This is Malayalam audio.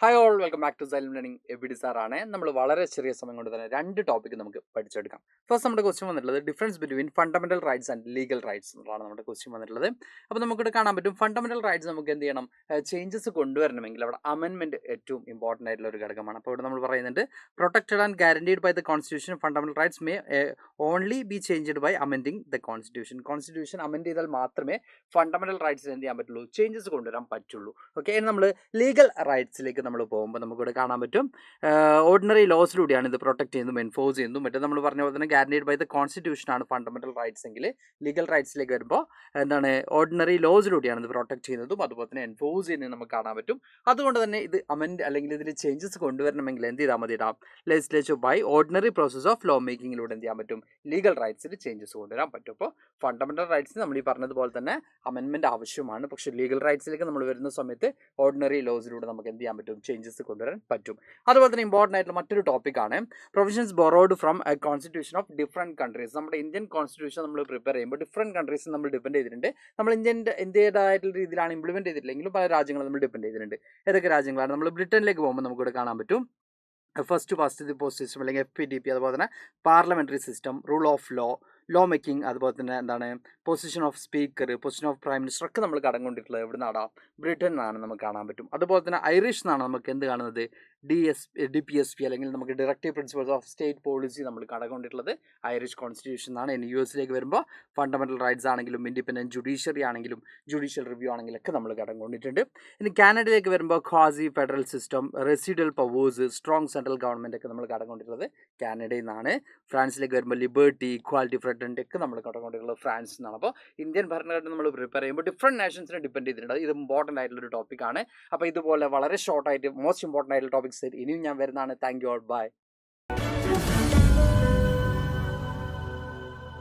Hi all, welcome back to Xylem learning. ABD സാറാണ്. നമ്മൾ വളരെ ചെറിയ സമയം കൊണ്ട് തന്നെ രണ്ട് ടോപ്പിക്ക് നമുക്ക് പഠിച്ചെടുക്കാം. ഫസ്റ്റ് നമ്മുടെ ക്വസ്റ്റ്യൻ വന്നിട്ടുള്ളത് difference between fundamental rights and legal rights എന്നുള്ളതാണ് നമ്മുടെ ക്വസ്റ്റ്യൻ വന്നിട്ടുള്ളത്. അപ്പോൾ നമുക്കിവിടെ കാണാൻ പറ്റും ഫണ്ടമെന്റൽ റൈറ്റ്സ് നമുക്ക് എന്ത് ചെയ്യണം, ചേഞ്ചസ് കൊണ്ടുവരണമെങ്കിൽ അവിടെ അമെൻമെന്റ് ഏറ്റവും ഇമ്പോർട്ടൻ്റ് ആയിട്ടുള്ള ഒരു ഘടകമാണ്. അപ്പോൾ ഇവിടെ നമ്മൾ പറയുന്നുണ്ട് protected and guaranteed by the constitution fundamental rights may only be changed by amending the constitution amend ചെയ്താൽ മാത്രമേ ഫണ്ടമെന്റൽ റൈറ്റ്സിൽ എന്ത് ചെയ്യാൻ പറ്റുള്ളൂ, ചേഞ്ചസ് കൊണ്ടുവരാൻ പറ്റുള്ളൂ. ഓക്കെ, ഇനി നമ്മൾ ലീഗൽ റൈറ്റ്സിലേക്ക് നമ്മൾ പോകുമ്പോൾ നമുക്കിവിടെ കാണാൻ പറ്റും ഓർഡിനറി ലോസിലൂടെയാണ് ഇത് പ്രൊട്ടക്ട് ചെയ്യുന്നതും എൻഫോഴ്സ് ചെയ്യുന്നതും. മറ്റേ നമ്മൾ പറഞ്ഞ പോലെ തന്നെ ഗ്യാരണ്ടീഡ് ബൈ ദ കോൺസ്റ്റിറ്റ്യൂഷൻ ആണ് ഫണ്ടമെന്റൽ റൈറ്റ്സ് എങ്കിൽ, ലീഗൽ റൈറ്റ്സിലേക്ക് വരുമ്പോൾ എന്താണ്, ഓർഡിനറി ലോസിലൂടെയാണ് ഇത് പ്രൊട്ടക്ട് ചെയ്യുന്നതും അതുപോലെ തന്നെ എൻഫോഴ്സ് ചെയ്യുന്നതും നമുക്ക് കാണാൻ പറ്റും. അതുകൊണ്ട് തന്നെ ഇത് അമെൻഡ് അല്ലെങ്കിൽ ഇതിൽ ചേഞ്ചസ് കൊണ്ടുവരണമെങ്കിൽ എന്ത് ചെയ്താൽ മതി, legislature by ordinary process of law മേക്കിങ്ങിലൂടെ എന്ത് ചെയ്യാൻ പറ്റും, ലീഗൽ റൈറ്റ്സിൽ ചേഞ്ചസ് കൊണ്ടുവരാൻ പറ്റും. അപ്പോൾ ഫണ്ടമെന്റൽ റൈറ്റ്സ് നമ്മൾ ഈ പറഞ്ഞതുപോലെ തന്നെ അമെൻമെന്റ് ആവശ്യമാണ്. പക്ഷേ ലീഗൽ റൈറ്റ്സിലേക്ക് നമ്മൾ വരുന്ന സമയത്ത് ഓർഡിനറി ലോസിലൂടെ നമുക്ക് എന്ത് ചെയ്യാൻ പറ്റും, ചേഞ്ചസ് കൊണ്ടുവരാൻ പറ്റും. അതുപോലെ തന്നെ ഇമ്പോർട്ടൻ്റ് ആയിട്ടുള്ള മറ്റൊരു ടോപ്പിക്കാണ് provisions ബൊറോഡ് from A constitution of different countries. നമ്മുടെ ഇന്ത്യൻ കോൺസ്റ്റിറ്റ്യൂഷൻ നമ്മൾ പ്രിപ്പയർ ചെയ്യുമ്പോൾ ഡിഫറെൻറ്റ് കൺട്രീസ് നമ്മൾ ഡിപ്പെൻഡ് ചെയ്തിട്ടുണ്ട്. നമ്മൾ ഇന്ത്യയുടേതായിട്ടുള്ള രീതിയിലാണ് ഇംപ്ലിമെൻറ്റ് ചെയ്തിട്ടില്ലെങ്കിലും പല രാജ്യങ്ങളും നമ്മൾ ഡിപ്പെൻഡ് ചെയ്തിട്ടുണ്ട്. ഏതൊക്കെ രാജ്യങ്ങളാണ്? നമ്മൾ ബ്രിട്ടനിലേക്ക് പോകുമ്പോൾ നമുക്കിവിടെ കാണാൻ പറ്റും first past the post system അല്ലെങ്കിൽ FPDP, അതുപോലെ തന്നെ parliamentary system, rule of law making, അതുപോലെ തന്നെ എന്താണ് position of speaker, position of prime minister ഒക്കെ നമ്മൾ കടംകൊണ്ടിട്ടുള്ളത് എവിടെ നിന്നാണ്? ബ്രിട്ടനിൽ നിന്നാണ് നമുക്ക് കാണാൻ പറ്റും. അതുപോലെ തന്നെ ഐറിഷ് നിന്നാണ് നമുക്ക് എന്ത് കാണുന്നത്, DPSP അല്ലെങ്കിൽ നമുക്ക് directive principles of state policy നമ്മൾ കടകൊണ്ടിട്ടുള്ളത് ഐറിഷ് കോൺസ്റ്റിറ്റ്യൂഷൻ എന്നാണ്. US വരുമ്പോൾ ഫണ്ടമെന്റൽ റൈറ്റ്സ് ആണെങ്കിലും ഇൻഡിപെൻഡൻറ്റ് ജുഡീഷ്യറി ആണെങ്കിലും ജുഡീഷ്യൽ റിവ്യൂ ആണെങ്കിലൊക്കെ നമ്മൾ കടംകൊണ്ടിട്ടുണ്ട്. ഇനി കാനഡയിലേക്ക് വരുമ്പോൾ quasi federal system, residual powers, strong central government ഒക്കെ നമ്മൾ കടംകൊണ്ടിട്ടുള്ളത് കാനഡയിൽ നിന്നാണ്. ഫ്രാൻസിലേക്ക് വരുമ്പോൾ ലിബർട്ടി, ഇക്വാലിറ്റി, ഫ്രെഡൻഡ് ഒക്കെ നമ്മൾ കടംകൊണ്ടിട്ടുള്ളത് ഫ്രാൻസിൽ നിന്നാണ്. അപ്പോൾ ഇന്ത്യൻ ഭരണഘടന നമ്മൾ പ്രിപ്പയർ ചെയ്യുമ്പോൾ ഡിഫറെൻറ്റ് നാഷൻസിനെ ഡിപ്പെൻഡ് ചെയ്തിട്ടുണ്ട്. ഇത് ഇമ്പോർട്ടൻ്റ് ആയിട്ടുള്ളൊരു ടോപ്പിക്കാണ്. അപ്പോൾ ഇതുപോലെ വളരെ ഷോർട്ടായിട്ട് മോസ്റ്റ് ഇമ്പോർട്ടൻ്റ് ആയിട്ടുള്ള ടോപ്പിക്സ് ഇനിയും ഞാൻ വരുന്നതാണ്. Thank you all, by.